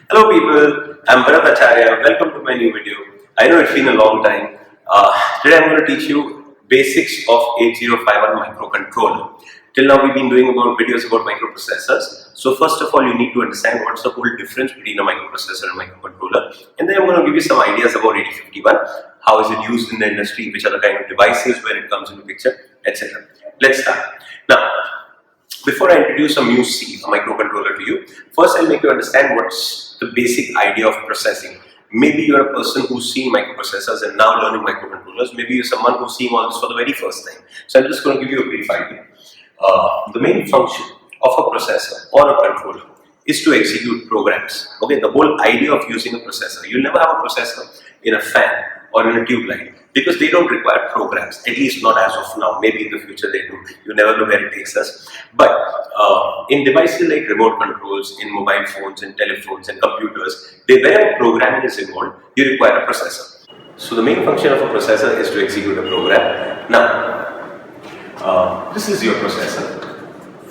Hello people, I'm Bharat Acharya. Welcome to my new video. I know it's been a long time. Today I'm going to teach you basics of 8051 microcontroller. Till now we've been doing videos about microprocessors. So first of all you need to understand what's the whole difference between a microprocessor and microcontroller. And then I'm going to give you some ideas about 8051. How is it used in the industry, which are the kind of devices where it comes into picture, etc. Let's start. Now, before I introduce a 𝗕𝚹C, a microcontroller to you, first I'll make you understand what's the basic idea of processing. Maybe you're a person who's seen microprocessors and now learning microcontrollers. Maybe you're someone who's seeing all this for the very first time. So I'm just going to give you a brief idea. The main function of a processor or a controller is to execute programs. Okay, the whole idea of using a processor. You'll never have a processor in a fan or in a tube light because they don't require programs, at least not as of now. Maybe in the future they do. You never know where it takes us. But in devices like remote controls, in mobile phones, in telephones, and computers, wherever programming is involved, you require a processor. So the main function of a processor is to execute a program. Now, this is your processor.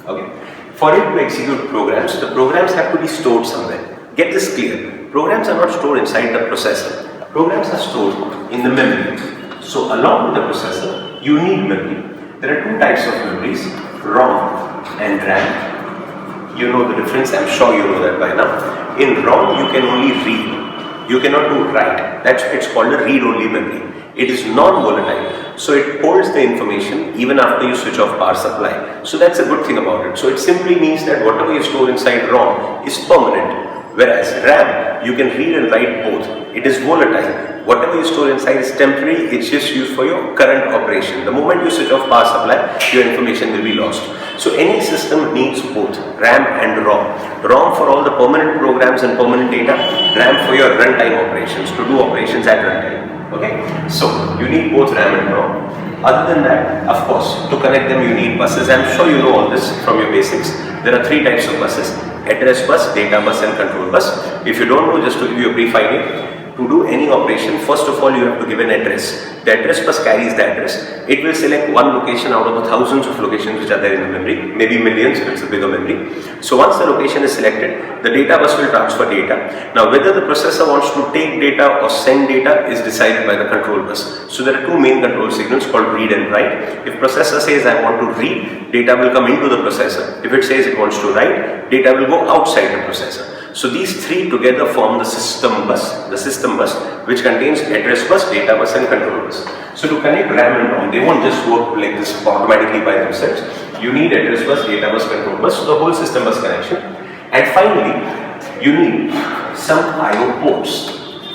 Okay. For it to execute programs, the programs have to be stored somewhere. Get this clear. Programs are not stored inside the processor. Programs are stored in the memory. So along with the processor, you need memory. There are two types of memories, ROM and RAM. You know the difference, I'm sure you know that by now. In ROM, you can only read. You cannot do write. It's called a read-only memory. It is non-volatile, so it holds the information even after you switch off power supply. So that's a good thing about it. So it simply means that whatever you store inside ROM is permanent. Whereas RAM, you can read and write both. It is volatile. Whatever you store inside is temporary, it's just used for your current operation. The moment you switch off power supply, your information will be lost. So any system needs both RAM and ROM. ROM for all the permanent programs and permanent data, RAM for your runtime operations, to do operations at runtime. Okay, so you need both RAM and ROM. Other than that, of course, to connect them you need buses. I'm sure you know all this from your basics. There are three types of buses: address bus, data bus, and control bus. If you don't know, just to give you a brief idea, to do any operation, first of all you have to give an address. The address bus carries the address. It will select one location out of the thousands of locations which are there in the memory, maybe millions if it's a bigger memory. So once the location is selected, the data bus will transfer data. Now whether the processor wants to take data or send data is decided by the control bus. So there are two main control signals called read and write. If processor says I want to read, data will come into the processor. If it says it wants to write, data will go outside the processor. So these three together form the system bus, which contains address bus, data bus, and control bus. So to connect RAM and ROM, they won't just work like this automatically by themselves. You need address bus, data bus, control bus, so the whole system bus connection. And finally, you need some I/O ports.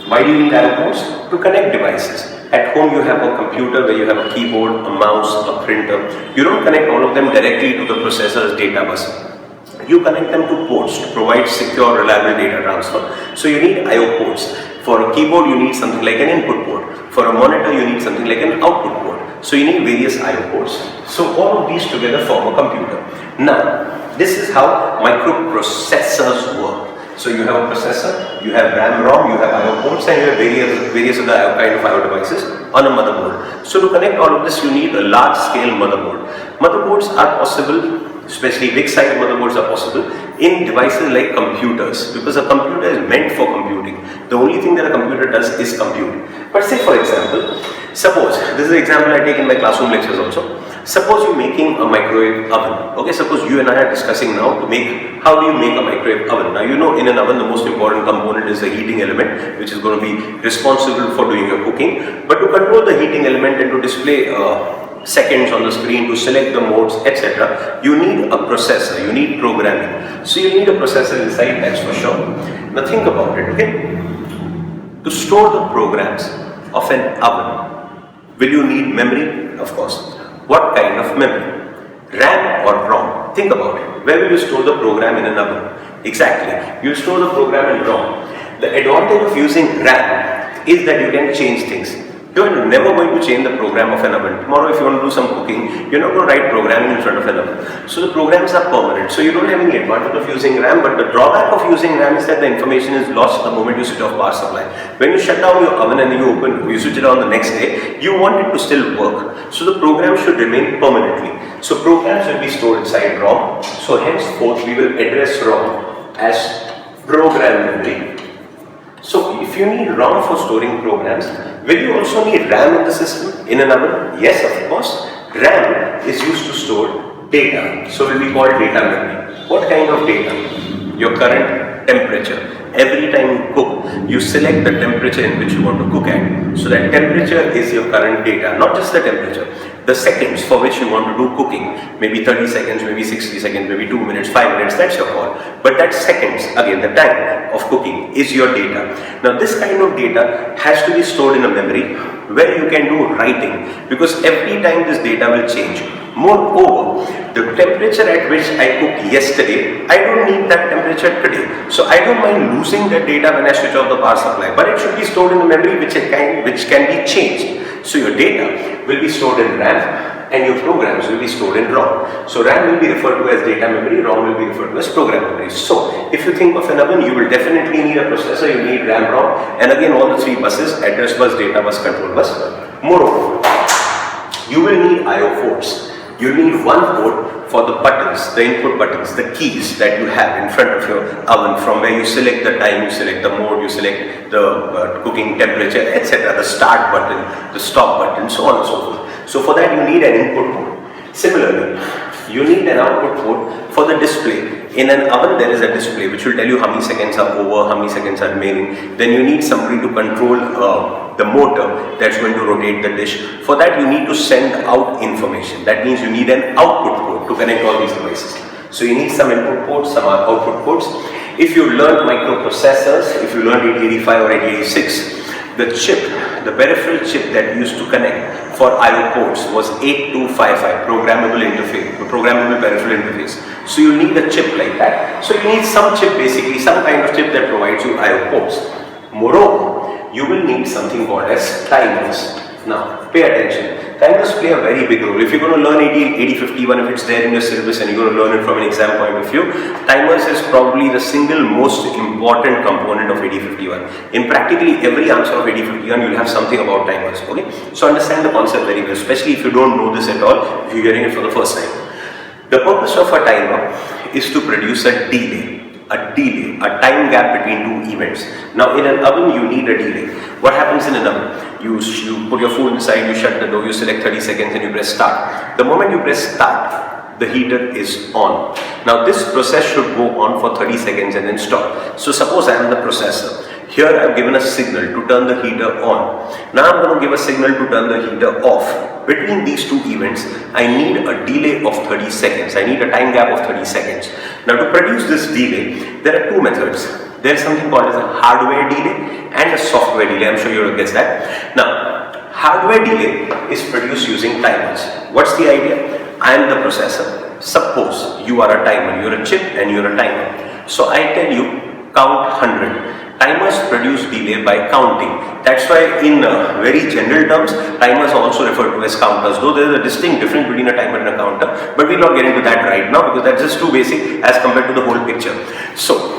Why do you need I/O ports? To connect devices. At home you have a computer where you have a keyboard, a mouse, a printer. You don't connect all of them directly to the processor's data bus. You connect them to ports to provide secure, reliable data transfer. So you need I/O ports. For a keyboard, you need something like an input port. For a monitor, you need something like an output port. So you need various I/O ports. So all of these together form a computer. Now, this is how microprocessors work. So you have a processor, you have RAM, ROM, you have I/O ports, and you have various other kind of I/O devices on a motherboard. So to connect all of this, you need a large-scale motherboard. Motherboards are possible, especially big size motherboards are possible in devices like computers, because a computer is meant for computing. The only thing that a computer does is compute. But say for example, suppose, this is the example I take in my classroom lectures also. Suppose you're making a microwave oven. Okay, suppose you and I are discussing now to make, how do you make a microwave oven? Now you know in an oven the most important component is the heating element, which is going to be responsible for doing your cooking. But to control the heating element and to display seconds on the screen, to select the modes, etc., you need a processor, you need programming. So you need a processor inside, that's for sure. Now think about it, okay? To store the programs of an oven, will you need memory? Of course. What kind of memory? RAM or ROM? Think about it. Where will you store the program in an oven? Exactly. You store the program in ROM. The advantage of using RAM is that you can change things. You're never going to change the program of an oven. Tomorrow if you want to do some cooking, you're not going to write programming in front of an oven. So the programs are permanent. So you don't have any advantage of using RAM, but the drawback of using RAM is that the information is lost the moment you switch off power supply. When you shut down your oven and you switch it on the next day, you want it to still work. So the program should remain permanently. So programs will be stored inside ROM. So henceforth we will address ROM as program memory. So if you need ROM for storing programs, will you also need RAM in the system in an oven? Yes, of course. RAM is used to store data, so it will be called data memory. What kind of data? Your current temperature. Every time you cook, you select the temperature in which you want to cook at. So that temperature is your current data, not just the temperature. The seconds for which you want to do cooking, maybe 30 seconds, maybe 60 seconds, maybe 2 minutes, 5 minutes, that's your call. But that seconds, again the time of cooking is your data. Now this kind of data has to be stored in a memory where you can do writing, because every time this data will change. Moreover, the temperature at which I cooked yesterday, I don't need that temperature today. So I don't mind losing that data when I switch off the power supply, but it should be stored in a memory which can be changed. So your data will be stored in RAM and your programs will be stored in ROM. So RAM will be referred to as data memory, ROM will be referred to as program memory. So if you think of an oven, you will definitely need a processor, you need RAM, ROM, and again all the three buses: address bus, data bus, control bus. Moreover, you will need I/O ports. You need one port for the buttons, the input buttons, the keys that you have in front of your oven, from where you select the time, you select the mode, you select the cooking temperature, etc. The start button, the stop button, so on and so forth. So for that you need an input port. Similarly, you need an output port for the display. In an oven there is a display which will tell you how many seconds are over, how many seconds are remaining. Then you need somebody to control the motor that's going to rotate the dish. For that you need to send out information. That means you need an output port to connect all these devices. So you need some input ports, some output ports. If you learn microprocessors, if you learn 8085 or 8086, the chip, the peripheral chip that used to connect for I/O ports was 8255, programmable interface, programmable peripheral interface. So you need a chip like that. So you need some chip, basically some kind of chip that provides you I/O ports. Moreover, you will need something called as timers. Now, pay attention. Timers play a very big role. If you're going to learn 8051, if it's there in your syllabus and you're going to learn it from an exam point of view, timers is probably the single most important component of 8051. In practically every answer of 8051, you'll have something about timers. Okay, so understand the concept very well, especially if you don't know this at all, if you're hearing it for the first time. The purpose of a timer is to produce a delay, a time gap between two events. Now in an oven you need a delay. What happens in an oven? You put your food inside, you shut the door, you select 30 seconds and you press start. The moment you press start, the heater is on. Now this process should go on for 30 seconds and then stop. So suppose I am the processor. Here I have given a signal to turn the heater on. Now I am going to give a signal to turn the heater off. Between these two events, I need a delay of 30 seconds. I need a time gap of 30 seconds. Now to produce this delay, there are two methods. There is something called as a hardware delay and a software delay. I am sure you will guess that. Now, hardware delay is produced using timers. What's the idea? I am the processor. Suppose you are a timer. You are a chip and you are a timer. So I tell you, count 100. Timers produce delay by counting. That's why in very general terms, timers are also referred to as counters. Though there is a distinct difference between a timer and a counter, but we'll not get into that right now because that's just too basic as compared to the whole picture. So,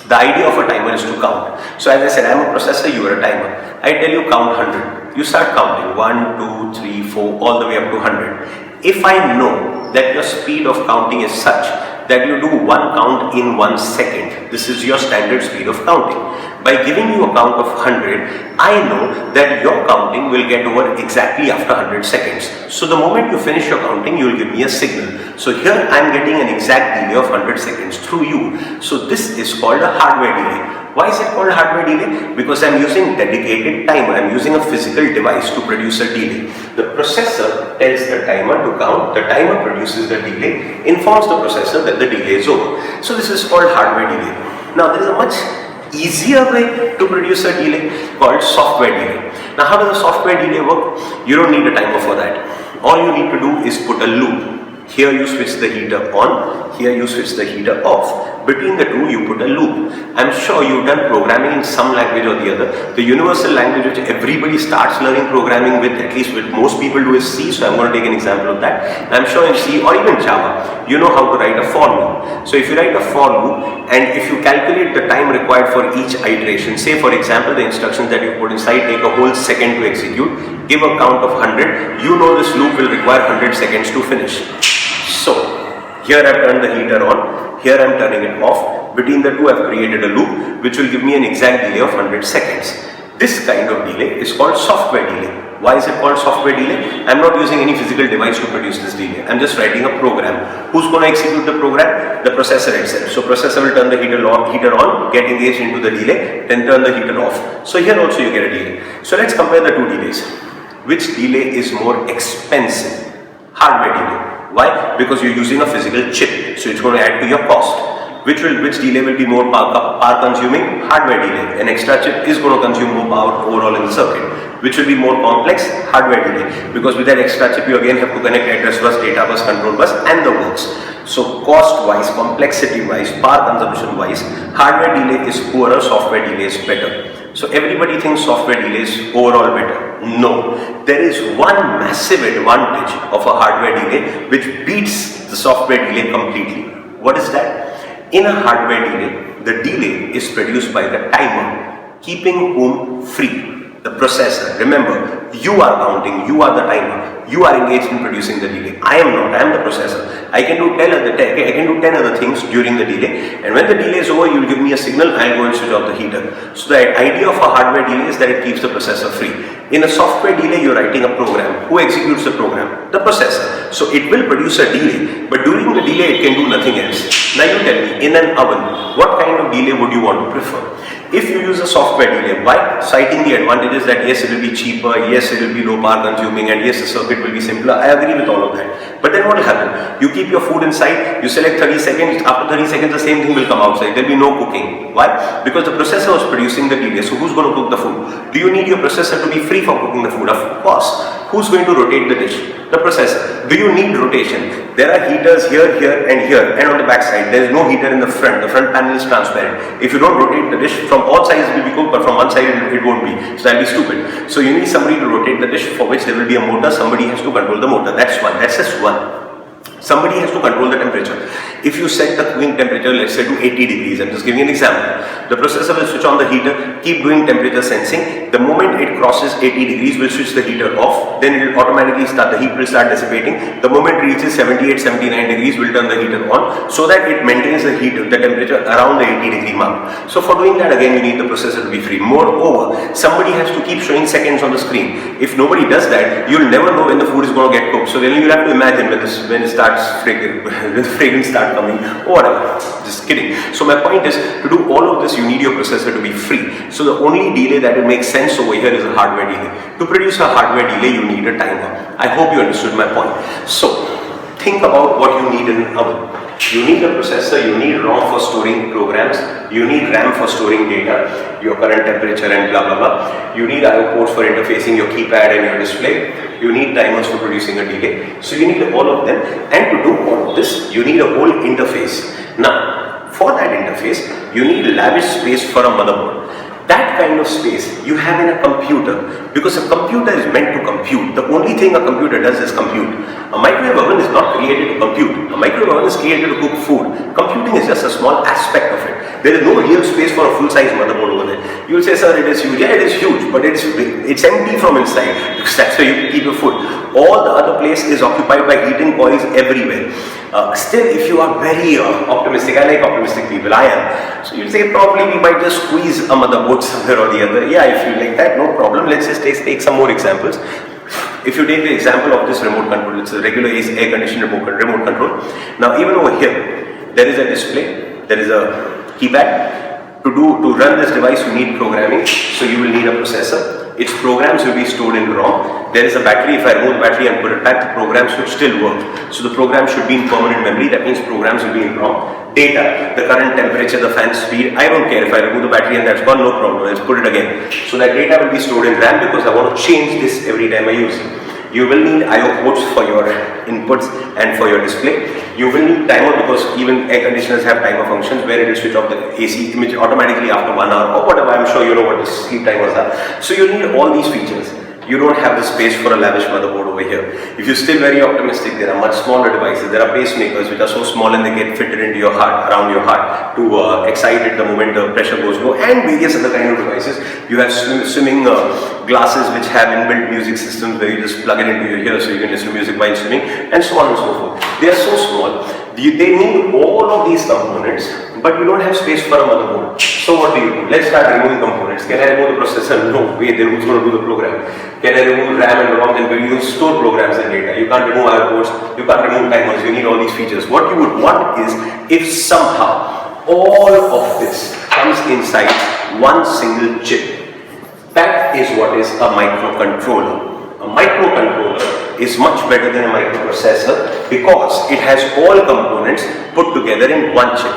the idea of a timer is to count. So as I said, I am a processor, you are a timer. I tell you count 100. You start counting 1, 2, 3, 4, all the way up to 100. If I know that your speed of counting is such that you do one count in 1 second, this is your standard speed of counting. By giving you a count of 100, I know that your counting will get over exactly after 100 seconds. So the moment you finish your counting, you will give me a signal. So here I am getting an exact delay of 100 seconds through you. So this is called a hardware delay. Why is it called hardware delay? Because I am using dedicated timer. I am using a physical device to produce a delay. The processor tells the timer to count. The timer produces the delay, informs the processor that the delay is over. So this is called hardware delay. Now there is a much easier way to produce a delay called software delay. Now how does a software delay work? You don't need a timer for that. All you need to do is put a loop. Here you switch the heater on, here you switch the heater off. Between the two you put a loop. I'm sure you've done programming in some language or the other. The universal language which everybody starts learning programming with, at least with most people, do is C. So I'm going to take an example of that. I'm sure in C or even Java, you know how to write a for loop. So if you write a for loop and if you calculate the time required for each iteration, say for example the instructions that you put inside take a whole second to execute, give a count of 100, you know this loop will require 100 seconds to finish. So here I have turned the heater on, here I am turning it off. Between the two, I've created a loop which will give me an exact delay of 100 seconds. This kind of delay is called software delay. Why is it called software delay? I'm not using any physical device to produce this delay. I'm just writing a program. Who's going to execute the program? The processor itself. So processor will turn the heater on, get engaged into the delay, then turn the heater off. So here also you get a delay. So let's compare the two delays. Which delay is more expensive? Hardware delay. Why? Because you're using a physical chip. So it's going to add to your cost. Which delay will be more power consuming? Hardware delay. An extra chip is going to consume more power overall in the circuit. Which will be more complex? Hardware delay. Because with that extra chip you again have to connect address bus, data bus, control bus and the works. So cost wise, complexity wise, power consumption wise, hardware delay is poorer, software delay is better. So everybody thinks software delay is overall better. No. There is one massive advantage of a hardware delay which beats the software delay completely. What is that? In a hardware delay, the delay is produced by the timer, keeping whom free? The processor. Remember, you are counting, you are the timer, you are engaged in producing the delay. I am not, I am the processor. I can do 10 other things during the delay, and when the delay is over, you will give me a signal, I will go and switch off the heater. So the idea of a hardware delay is that it keeps the processor free. In a software delay, you are writing a program. Who executes the program? The processor. So it will produce a delay, but during the delay, it can do nothing else. Now you tell me, in an oven, what kind of delay would you want to prefer? If you use a software delay, by citing the advantages that yes, it will be cheaper, yes, it will be low power consuming, and yes, the circuit will be simpler, I agree with all of that. But then what will happen? You keep your food inside, you select 30 seconds, after 30 seconds the same thing will come outside, there will be no cooking. Why? Because the processor was producing the delay, so who's going to cook the food? Do you need your processor to be free for cooking the food? Of course. Who's going to rotate the dish? The processor. Do you need rotation? There are heaters here, and on the back side. There is no heater in the front. The front panel is transparent. If you don't rotate the dish, from all sides it will be cooked, but from one side it won't be. So that will be stupid. So you need somebody to rotate the dish, for which there will be a motor. Somebody has to control the motor. That's one. That's just one. Somebody has to control the temperature. If you set the cooking temperature, let's say to 80 degrees, I'm just giving an example. The processor will switch on the heater, keep doing temperature sensing. The moment it crosses 80 degrees, will switch the heater off. Then it will automatically start, the heat will start dissipating. The moment it reaches 78, 79 degrees, will turn the heater on, so that it maintains the heat, the temperature around the 80 degree mark. So for doing that, again, you need the processor to be free. Moreover, somebody has to keep showing seconds on the screen. If nobody does that, you'll never know when the food is going to get cooked. So then you'll have to imagine when it starts when the fragrance start coming or whatever. Just kidding. So my point is, to do all of this, you need your processor to be free. So the only delay that will make sense over here is a hardware delay. To produce a hardware delay, you need a timer. I hope you understood my point. So think about what you need in an oven. You need a processor, you need ROM for storing programs, you need RAM for storing data, your current temperature and blah blah blah. You need I/O ports for interfacing your keypad and your display. You need timers for producing a delay. So you need all of them, and to do all of this, you need a whole interface. Now, for that interface, you need lavish space for a motherboard. That kind of space you have in a computer, because a computer is meant to compute. The only thing a computer does is compute. A microwave oven is not created to compute. A microwave oven is created to cook food. Computing is just a small aspect of it. There is no real space for a full-size motherboard over there. You will say, sir, it is huge. Yeah, it is huge, but it's empty from inside, because that's where you keep your food. All the other place is occupied by heating coils everywhere. Still, if you are very optimistic, I like optimistic people, I am. So you say probably we might just squeeze a motherboard somewhere or the other. Yeah, if you like that, no problem. Let's just take some more examples. If you take the example of this remote control, it's a regular air conditioner remote control. Now even over here, there is a display, there is a keypad. To run this device, you need programming, so you will need a processor. Its programs will be stored in ROM. There is a battery. If I remove the battery and put it back, the programs should still work. So the program should be in permanent memory. That means programs will be in ROM. Data, the current temperature, the fan speed, I don't care. If I remove the battery and that's gone, no problem. Let's put it again. So that data will be stored in RAM, because I want to change this every time I use it. You will need I/O ports for your inputs and for your display. You will need timer, because even air conditioners have timer functions where it will switch off the AC image automatically after 1 hour or whatever. I'm sure you know what the sleep timers are. So you need all these features. You don't have the space for a lavish motherboard over here. If you're still very optimistic, there are much smaller devices. There are pacemakers which are so small and they get fitted into your heart, around your heart, to excite it the moment the pressure goes low, and various other kind of devices. You have swimming glasses which have inbuilt music systems where you just plug it into your ear so you can listen to music while swimming, and so on and so forth. They are so small. They need all of these components but you don't have space for a motherboard. So what do? Let's start removing components. Can I remove the processor? No. Wait, then who's going to do the program? Can I remove RAM and ROM? Then you store programs and data. You can't remove IO ports. You can't remove timers. You need all these features. What you would want is if somehow all of this comes inside one single chip. That is what is a microcontroller. A microcontroller is much better than a microprocessor because it has all components put together in one chip.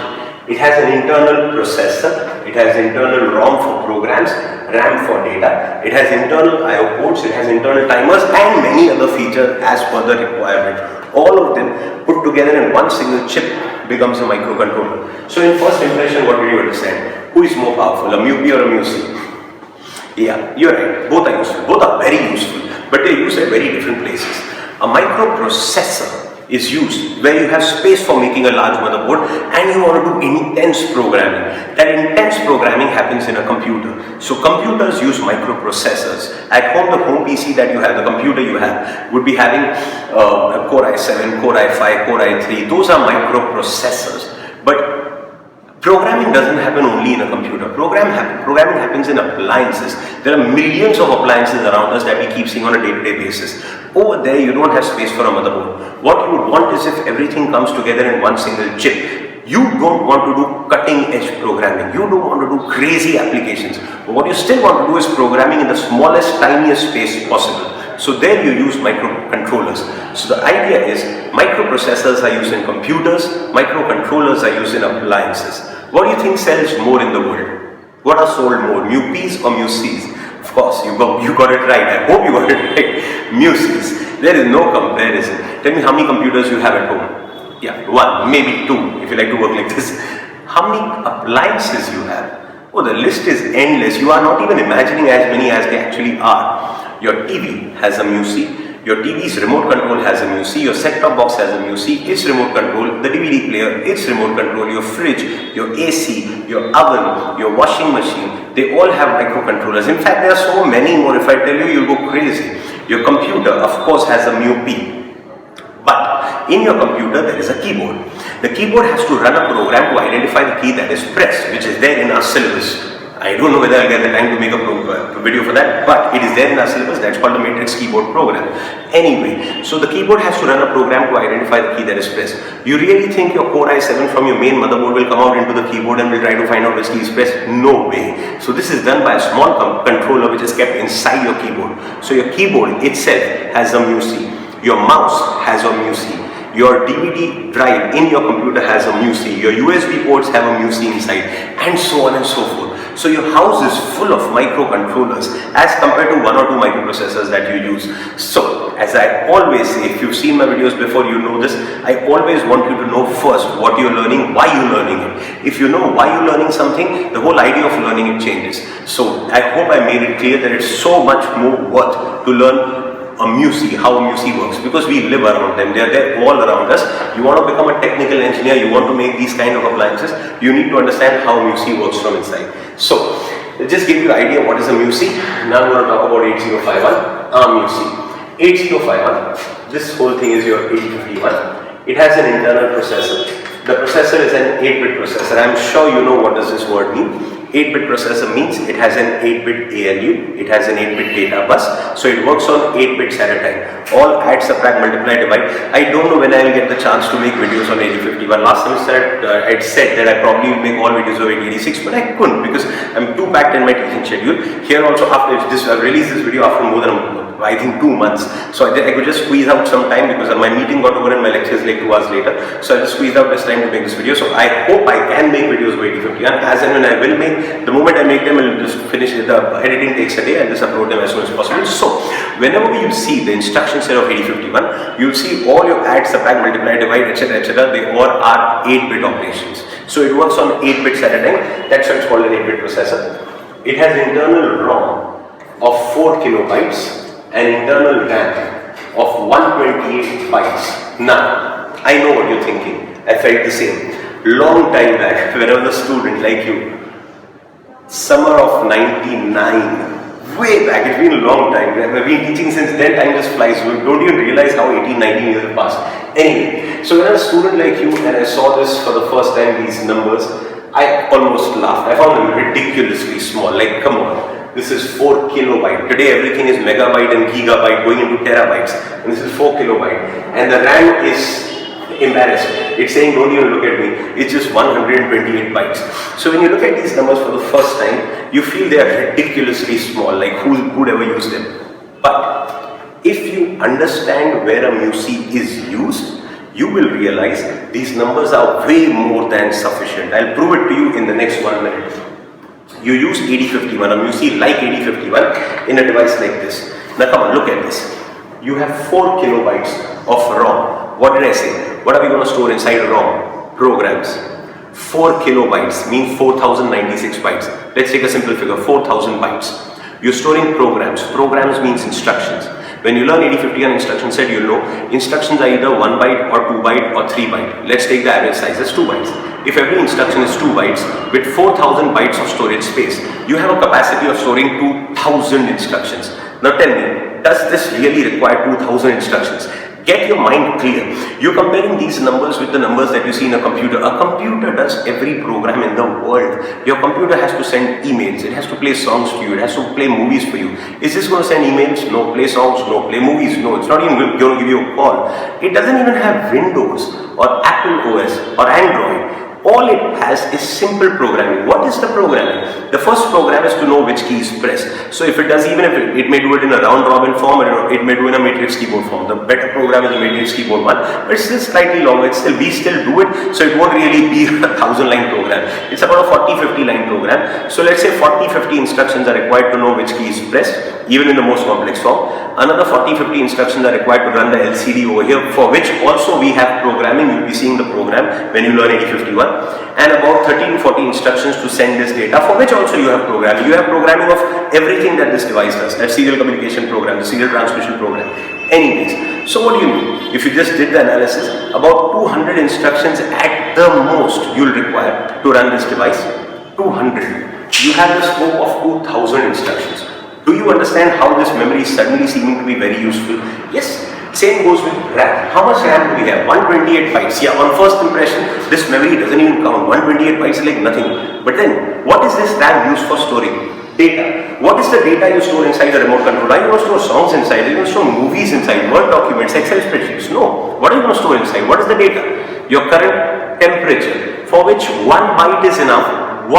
It has an internal processor, it has internal ROM for programs, RAM for data, it has internal IO ports, it has internal timers and many other features as per the requirement. All of them put together in one single chip becomes a microcontroller. So in first impression, what did you understand? Who is more powerful, a 𝗵𝗶 or a 𝗵𝐶? Yeah, you're right. Both are useful. Both are very useful, but they're used at very different places. A microprocessor is used where you have space for making a large motherboard and you want to do intense programming. That intense programming happens in a computer. So computers use microprocessors. At home, the home PC that you have, the computer you have, would be having Core i7, Core i5, Core i3. Those are microprocessors. But programming doesn't happen only in a computer. Programming happens in appliances. There are millions of appliances around us that we keep seeing on a day-to-day basis. Over there, you don't have space for a motherboard. What you would want is if everything comes together in one single chip. You don't want to do cutting-edge programming. You don't want to do crazy applications. But what you still want to do is programming in the smallest, tiniest space possible. So there you use microcontrollers. So the idea is microprocessors are used in computers, microcontrollers are used in appliances. What do you think sells more in the world? What are sold more, 𝗵𝗶s or 𝗵𝐶s? Of course, you got it right. I hope you got it right. 𝗵𝐶s. There is no comparison. Tell me how many computers you have at home. Yeah, one, maybe two, if you like to work like this. How many appliances you have? Oh, the list is endless. You are not even imagining as many as they actually are. Your TV has a 𝗵𝐶, your TV's remote control has a 𝗵𝐶, your set-top box has a 𝗵𝐶, its remote control, the DVD player, its remote control, your fridge, your AC, your oven, your washing machine, they all have microcontrollers. In fact, there are so many more. If I tell you, you'll go crazy. Your computer, of course, has a 𝗵𝐵. But in your computer, there is a keyboard. The keyboard has to run a program to identify the key that is pressed, which is there in our syllabus. I don't know whether I'll get the time to make a video for that, but it is there in our syllabus. That's called the matrix keyboard program. Anyway, so the keyboard has to run a program to identify the key that is pressed. You really think your Core i7 from your main motherboard will come out into the keyboard and will try to find out which key is pressed? No way. So this is done by a small controller which is kept inside your keyboard. So your keyboard itself has a 𝗵𝐶. Your mouse has a 𝗵𝐶. Your DVD drive in your computer has a 𝗵𝐶. Your USB ports have a 𝗵𝐶 inside, and so on and so forth. So your house is full of microcontrollers as compared to one or two microprocessors that you use. So as I always say, if you've seen my videos before, you know this. I always want you to know first what you're learning, why you're learning it. If you know why you're learning something, the whole idea of learning it changes. So I hope I made it clear that it's so much more worth to learn a 𝗵𝐶, how a 𝗵𝐶 works, because we live around them. They are there all around us. You want to become a technical engineer, you want to make these kind of appliances, you need to understand how 𝗵𝐶 works from inside. So, just give you an idea what is a 𝗵𝐶. Now I'm going to talk about 8051 𝗵𝐶. 8051, this whole thing is your 8051. It has an internal processor. The processor is an 8-bit processor. I'm sure you know what does this word mean. 8-bit processor means it has an 8-bit ALU, it has an 8-bit data bus, so it works on 8 bits at a time. All add, subtract, multiply, divide. I don't know when I will get the chance to make videos on 8051. Last semester I had said that I probably will make all videos of 8086, but I couldn't because I'm too packed in my teaching schedule. Here also, after this, I released this video after more than I think 2 months. So I could just squeeze out some time because my meeting got over and my lecture is like 2 hours later. So I just squeezed out this time to make this video. So I hope I can make videos of 8051. As and when I will make, the moment I make them, I'll just finish it. The editing takes a day and just upload them as soon as possible. So whenever you see the instruction set of 8051, you'll see all your add, subtract, multiply, divide, etc. They all are 8-bit operations. So it works on 8 bits at a time. That's why it's called an 8-bit processor. It has internal ROM of 4 kilobytes. An internal RAM of 128 bytes. Now, I know what you're thinking. I felt the same. Long time back, when I was a student like you, summer of 99, way back, it's been a long time. I've been teaching since then, time just flies. You don't even realize how 18, 19 years have passed. Anyway, so when I was a student like you and I saw this for the first time, these numbers, I almost laughed. I found them ridiculously small. Like, come on, this is 4 kilobyte. Today everything is megabyte and gigabyte going into terabytes, and this is 4 kilobyte. And the RAM is embarrassed. It's saying, don't even look at me. It's just 128 bytes. So when you look at these numbers for the first time, you feel they are ridiculously small. Like, who'd ever use them? But if you understand where a 𝗬𝚹 is used, you will realize these numbers are way more than sufficient. I'll prove it to you in the next 1 minute. You use 𝗕51, a 𝗬𝚹 like 𝗕51 in a device like this. Now come on, look at this. You have 4 kilobytes of ROM. What did I say? What are we going to store inside ROM? Programs. 4 kilobytes mean 4096 bytes. Let's take a simple figure, 4000 bytes. You're storing programs. Programs means instructions. When you learn 𝗕51 instruction set, you'll know instructions are either 1 byte or 2 byte or 3 byte. Let's take the average size as 2 bytes. If every instruction is 2 bytes with 4000 bytes of storage space, you have a capacity of storing 2000 instructions. Now tell me, does this really require 2000 instructions? Get your mind clear. You're comparing these numbers with the numbers that you see in a computer. A computer does every program in the world. Your computer has to send emails. It has to play songs to you. It has to play movies for you. Is this going to send emails? No. Play songs? No. Play movies? No. It's not even going to give you a call. It doesn't even have Windows or Apple OS or Android. All it has is simple programming. What is the programming? The first program is to know which key is pressed. So if it does, even if it may do it in a round robin form, or it may do in a matrix keyboard form. The better program is a matrix keyboard one, but it's still slightly longer. We still do it, so it won't really be a 1000-line program. It's about a 40-50 line program. So let's say 40-50 instructions are required to know which key is pressed, even in the most complex form. Another 40-50 instructions are required to run the LCD over here, for which also we have programming. You'll be seeing the program when you learn 𝗕51. And about 30 to 40 instructions to send this data, for which also you have programming. You have programming of everything that this device does. That serial communication program, the serial transmission program. Anyways, so what do you mean? If you just did the analysis, about 200 instructions at the most you'll require to run this device. 200. You have the scope of 2000 instructions. Do you understand how this memory is suddenly seeming to be very useful? Yes. Same goes with RAM. How much RAM do we have? 128 bytes. Yeah, on first impression, this memory doesn't even count. 128 bytes is like nothing. But then, what is this RAM used for storing? Data. What is the data you store inside the remote controller? Are you going to store songs inside? Are you going to store movies inside? Word documents, Excel spreadsheets? No. What are you going to store inside? What is the data? Your current temperature, for which 1 byte is enough. 1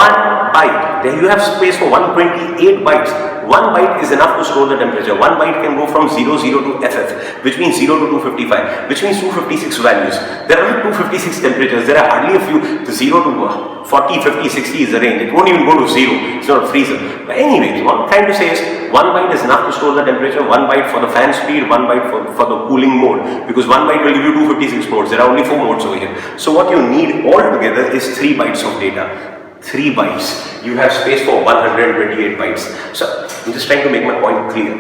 byte. Then you have space for 128 bytes. 1 byte is enough to store the temperature. 1 byte can go from 00 to FF, which means 0 to 255, which means 256 values. There are not 256 temperatures. There are hardly a few. 0 to 40, 50, 60 is the range. It won't even go to 0. It's not a freezer. But anyway, what I'm trying to say is 1 byte is enough to store the temperature, 1 byte for the fan speed, 1 byte for the cooling mode, because 1 byte will give you 256 modes. There are only 4 modes over here. So what you need altogether is 3 bytes of data. 3 bytes. You have space for 128 bytes. So I'm just trying to make my point clear.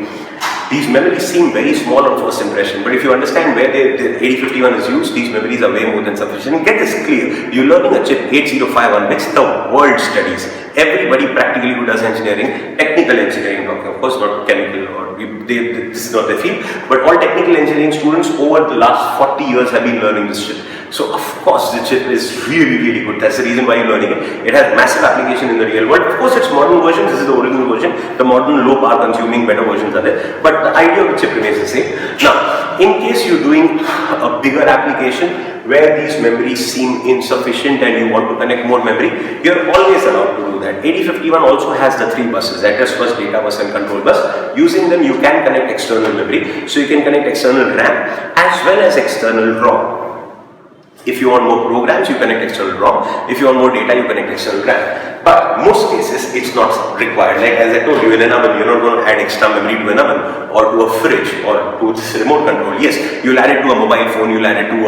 These memories seem very small on first impression, but if you understand where the 𝗕51 is used, these memories are way more than sufficient. And get this clear, you're learning a chip 8051 which the world studies. Everybody practically who does engineering, technical engineering, of course not chemical, or this is not their field, but all technical engineering students over the last 40 years have been learning this chip. So of course the chip is really, really good. That's the reason why you're learning it. It has massive application in the real world. Of course, it's modern version. This is the original version. The modern low power consuming better versions are there. But the idea of the chip remains the same. Now, in case you're doing a bigger application where these memories seem insufficient and you want to connect more memory, you're always allowed to do that. 𝗕51 also has the 3 buses, address bus, data bus and control bus. Using them, you can connect external memory. So you can connect external RAM as well as external ROM. If you want more programs, you connect external ROM. If you want more data, you connect external RAM. But most cases, it's not required. Like as I told you, in an oven, you're not going to add extra memory to an oven or to a fridge or to this remote control. Yes, you'll add it to a mobile phone, you'll add it to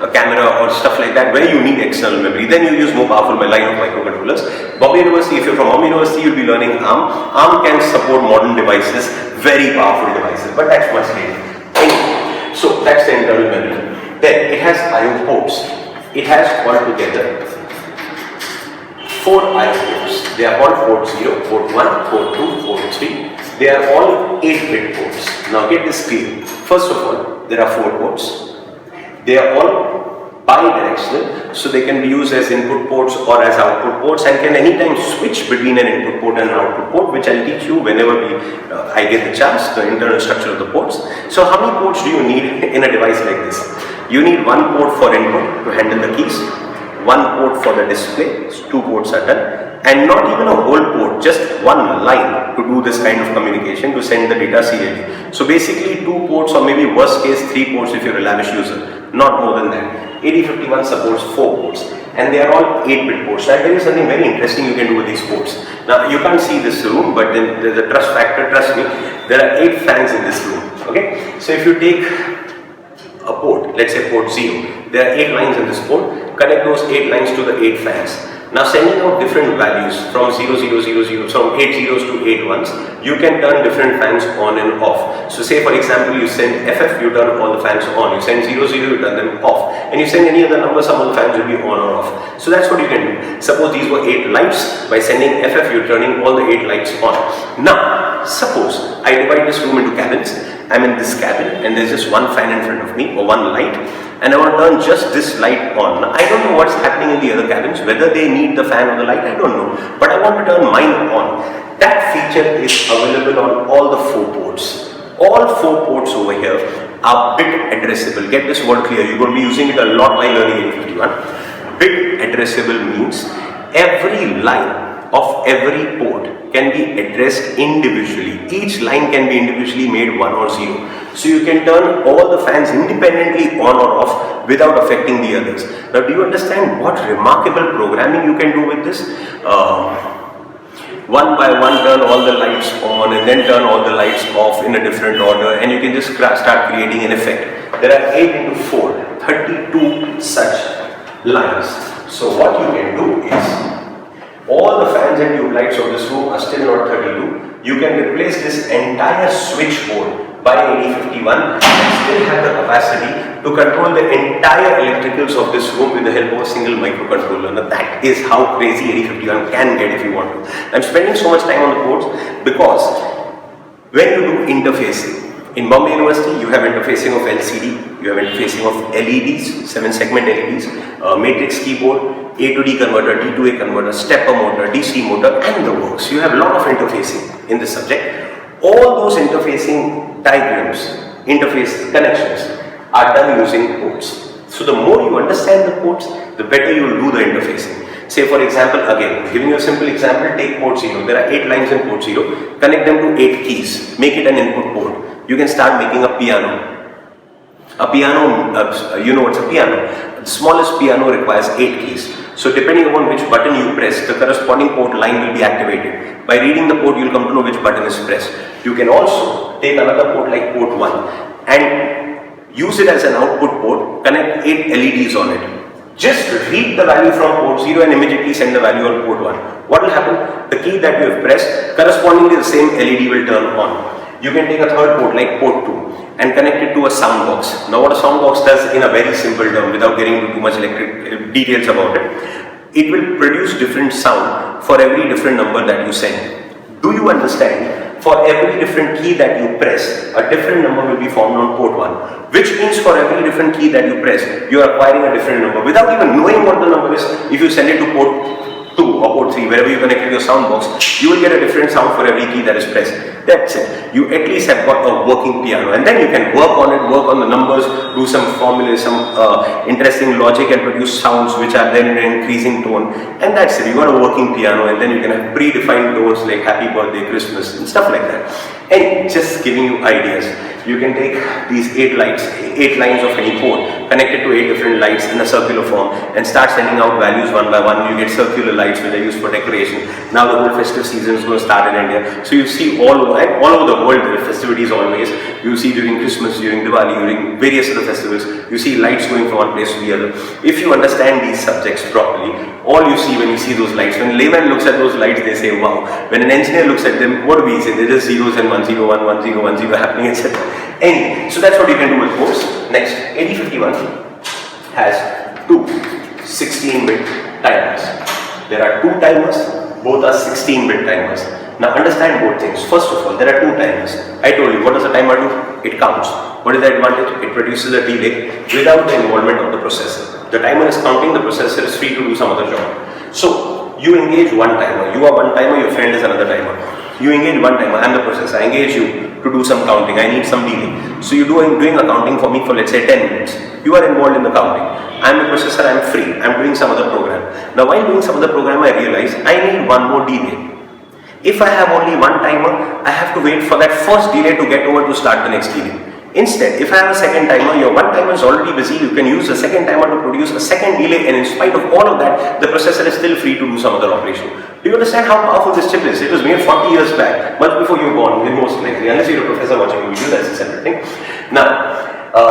a camera or stuff like that where you need external memory. Then you use more powerful line of microcontrollers. Bombay University, if you're from Bombay University, you'll be learning ARM. ARM can support modern devices, very powerful devices, but that's much later. Anyway, so that's the internal memory. Then it has I/O ports. It has altogether 4 I/O ports. They are called port 0, port 1, port 2, port 3. They are all 8-bit ports. Now get this clear. First of all, there are 4 ports. They are all bidirectional, so they can be used as input ports or as output ports, and can anytime switch between an input port and an output port, which I'll teach you whenever I get the chance, the internal structure of the ports. So how many ports do you need in a device like this? You need one port for input to handle the keys, one port for the display, so 2 ports are done, and not even a whole port, just one line to do this kind of communication, to send the data serially. So basically 2 ports, or maybe worst case 3 ports if you're a lavish user, not more than that. 8051 supports 4 ports, and they are all 8-bit ports. I'll tell you something very interesting you can do with these ports. Now you can't see this room, but then there's a trust factor, trust me, there are 8 fans in this room, okay? So if you take a port, let's say port 0, there are 8 lines in this port, connect those 8 lines to the 8 fans. Now sending out different values from 0, 0, 0, 0, from 8 zeros to 8 ones, you can turn different fans on and off. So say for example you send FF, you turn all the fans on, you send 0, 0, you turn them off, and you send any other number, some of the fans will be on or off. So that's what you can do. Suppose these were 8 lights, by sending FF you're turning all the 8 lights on. Now suppose I divide this room into cabins. I'm in this cabin and there's just one fan in front of me, or one light, and I want to turn just this light on. Now, I don't know what's happening in the other cabins, whether they need the fan or the light, I don't know, but I want to turn mine on. That feature is available on all the 4 ports. All 4 ports over here are bit addressable. Get this word clear, you're going to be using it a lot while learning 8051. Bit addressable means every line of every port can be addressed individually. Each line can be individually made 1 or 0. So you can turn all the fans independently on or off without affecting the others. Now do you understand what remarkable programming you can do with this? One by one turn all the lights on and then turn all the lights off in a different order, and you can just start creating an effect. There are 8 into 4, 32 such lines. So what you can do is, all the fans and tube lights of this room are still not 32. You can replace this entire switchboard by 8051 and still have the capacity to control the entire electricals of this room with the help of a single microcontroller. Now that is how crazy 8051 can get if you want to. I'm spending so much time on the boards because when you do interfacing, in Bombay University you have interfacing of LCD, you have interfacing of LEDs, 7-segment LEDs, matrix keyboard, A to D converter, D to A converter, stepper motor, DC motor, and the works. You have a lot of interfacing in this subject. All those interfacing diagrams, interface connections are done using ports. So the more you understand the ports, the better you will do the interfacing. Say for example, again, giving you a simple example, take port 0. There are 8 lines in port 0. Connect them to 8 keys. Make it an input port. You can start making a piano. A piano, you know what's a piano? The smallest piano requires 8 keys. So depending upon which button you press, the corresponding port line will be activated. By reading the port, you will come to know which button is pressed. You can also take another port like port 1 and use it as an output port, connect 8 LEDs on it. Just read the value from port 0 and immediately send the value on port 1. What will happen? The key that you have pressed, correspondingly the same LED will turn on. You can take a third port like port 2 and connect it to a sound box. Now what a sound box does in a very simple term, without getting into too much electric details about it, it will produce different sound for every different number that you send. Do you understand? For every different key that you press, a different number will be formed on port 1. Which means for every different key that you press, you are acquiring a different number. Without even knowing what the number is, if you send it to port 2 or port 3, wherever you connected your sound box, you will get a different sound for every key that is pressed. That's it. You at least have got a working piano, and then you can work on it, work on the numbers, do some formulas, some interesting logic, and produce sounds which are then in an increasing tone, and that's it. You got a working piano, and then you can have predefined tones like happy birthday, Christmas, and stuff like that. And just giving you ideas. You can take these 8 lights, 8 lines of any port, connect it to 8 different lights in a circular form, and start sending out values one by one. You get circular lights which are used for decoration. Now the whole festive season is going to start in India. So you see all over the world there are festivities always. You see during Christmas, during Diwali, during various other festivals, you see lights going from one place to the other. If you understand these subjects properly, all you see when you see those lights, when a layman looks at those lights, they say wow. When an engineer looks at them, what do we say? They're just zeros and 1 0 1 1 0 1 0 happening, etc. Anyway, so that's what you can do with ports. Next, 8051 has 2 16-bit timers. There are 2 timers, both are 16-bit timers. Now understand both things. First of all, there are 2 timers. I told you, what does a timer do? It counts. What is the advantage? It produces a delay without the involvement of the processor. The timer is counting, the processor is free to do some other job. So you engage one timer, you are one timer, your friend is another timer. You engage one timer, I am the processor, I engage you to do some counting, I need some delay. So you doing a counting for me for let's say 10 minutes. You are involved in the counting. I am the processor, I am free, I am doing some other program. Now while doing some other program I realize I need one more delay. If I have only one timer, I have to wait for that first delay to get over to start the next delay. Instead, if I have a second timer, your one timer is already busy, you can use the second timer to produce a second delay, and in spite of all of that, the processor is still free to do some other operation. Do you understand how powerful this chip is? It was made 40 years back, much before you were born, most likely, unless you're a professor watching a video, that's a separate thing. Now,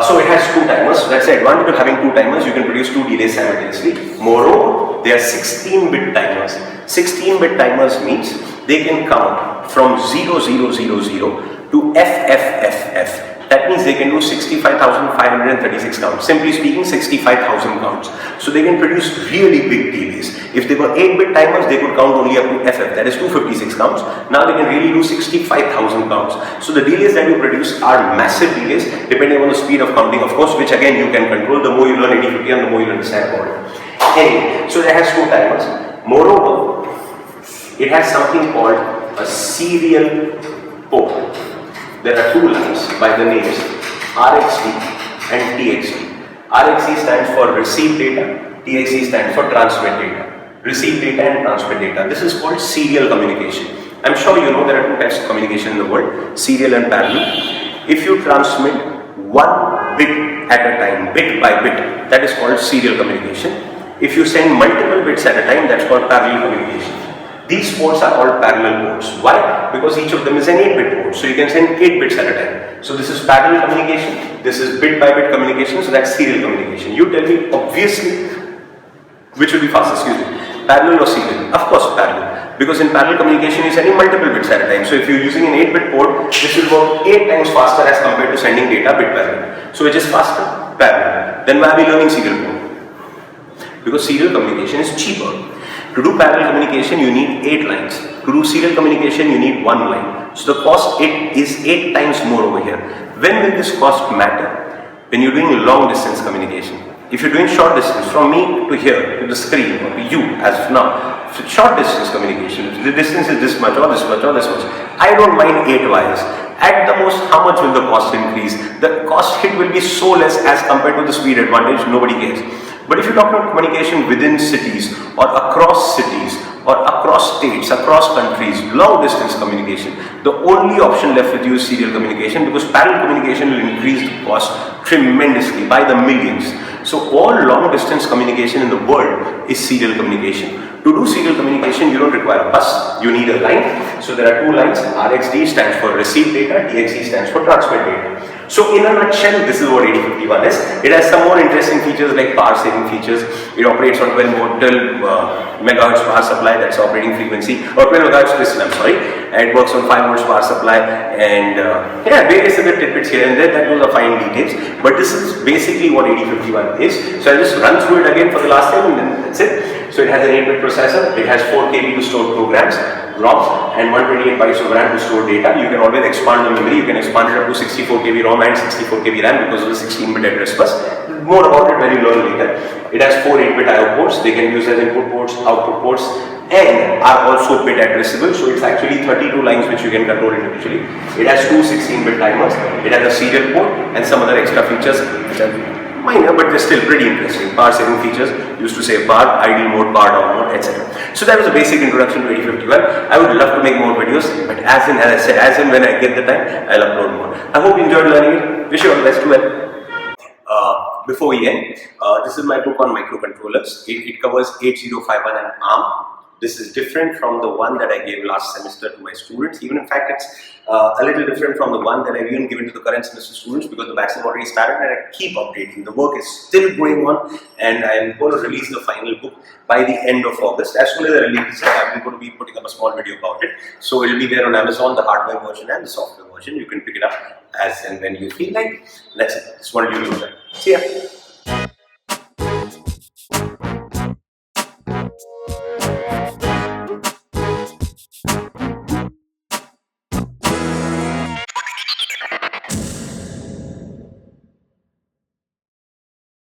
so it has two timers. That's the advantage of having two timers. You can produce two delays simultaneously. Moreover, they are 16-bit timers. 16-bit timers means they can count from 0000 to FFFF. That means they can do 65,536 counts. Simply speaking, 65,000 counts. So they can produce really big delays. If they were 8-bit timers, they could count only up to FF, that is 256 counts. Now they can really do 65,000 counts. So the delays that you produce are massive delays, depending on the speed of counting, of course, which again you can control. The more you learn 𝗕𝗵𝗿 and the more you understand about it. Anyway, so it has two timers. Moreover, it has something called a serial port. There are two lines by the names RxD and TxD. RxD stands for receive data, TxD stands for transmit data. Receive data and transmit data. This is called serial communication. I'm sure you know there are two types of communication in the world, serial and parallel. If you transmit one bit at a time, bit by bit, that is called serial communication. If you send multiple bits at a time, that's called parallel communication. These ports are called parallel ports. Why? Because each of them is an 8-bit port. So you can send 8 bits at a time. So this is parallel communication. This is bit by bit communication. So that's serial communication. You tell me, obviously, which will be faster? Excuse me. Parallel or serial? Of course, parallel. Because in parallel communication, you're sending multiple bits at a time. So if you're using an 8-bit port, this will work 8 times faster as compared to sending data bit by bit. So which is faster? Parallel. Then why are we learning serial port? Because serial communication is cheaper. To do parallel communication, you need 8 lines. To do serial communication, you need 1 line. So the cost is 8 times more over here. When will this cost matter? When you're doing long distance communication. If you're doing short distance, from me to here, to the screen, or to you as of now, short distance communication, if the distance is this much or this much or this much, I don't mind 8 wires. At the most, how much will the cost increase? The cost hit will be so less as compared to the speed advantage, nobody cares. But if you talk about communication within cities or across cities or across states, across countries, long distance communication, the only option left with you is serial communication, because parallel communication will increase the cost tremendously by the millions. So all long distance communication in the world is serial communication. To do serial communication, you don't require a bus, you need a line. So there are 2 lines. RxD stands for receive data, TxD stands for transmit data. So in a nutshell, this is what 𝗕𝗵𝗿 is. It has some more interesting features like power saving features. It operates on 12 megahertz power supply, that's operating frequency, or 12 megahertz crystal, I'm sorry. And it works on 5 volts power supply, and yeah, various other tidbits here and there, that those are fine details. But this is basically what 𝗕𝗵𝗿 is. So I'll just run through it again for the last time and then that's it. So it has an 8-bit processor, it has 4 KB to store programs, ROM, and 128 bytes of RAM to store data. You can always expand the memory, you can expand it up to 64 KB ROM and 64 KB RAM because of the 16-bit address bus. More about it when you learn later. It has 4 8-bit IO ports, they can use as input ports, output ports, and are also bit addressable. So it's actually 32 lines which you can control individually. It has 2 16-bit timers, it has a serial port and some other extra features which are minor, but they're still pretty interesting. Power saving features, used to say power, idle mode, power down mode, etc. So that was a basic introduction to 𝗕𝗵𝗿. I would love to make more videos, but as I said, as and when I get the time, I'll upload more. I hope you enjoyed learning it. Wish you all the best. Before we end, this is my book on microcontrollers. It covers 𝗕𝗵𝗿 and ARM. This is different from the one that I gave last semester to my students. Even in fact, it's a little different from the one that I've even given to the current semester students, because the batch have already started and I keep updating. The work is still going on, and I'm going to release the final book by the end of August. As soon as I release it, I'm going to be putting up a small video about it. So it will be there on Amazon, the hardware version and the software version. You can pick it up as and when you feel like. That's it. Just wanted you to know that. See ya.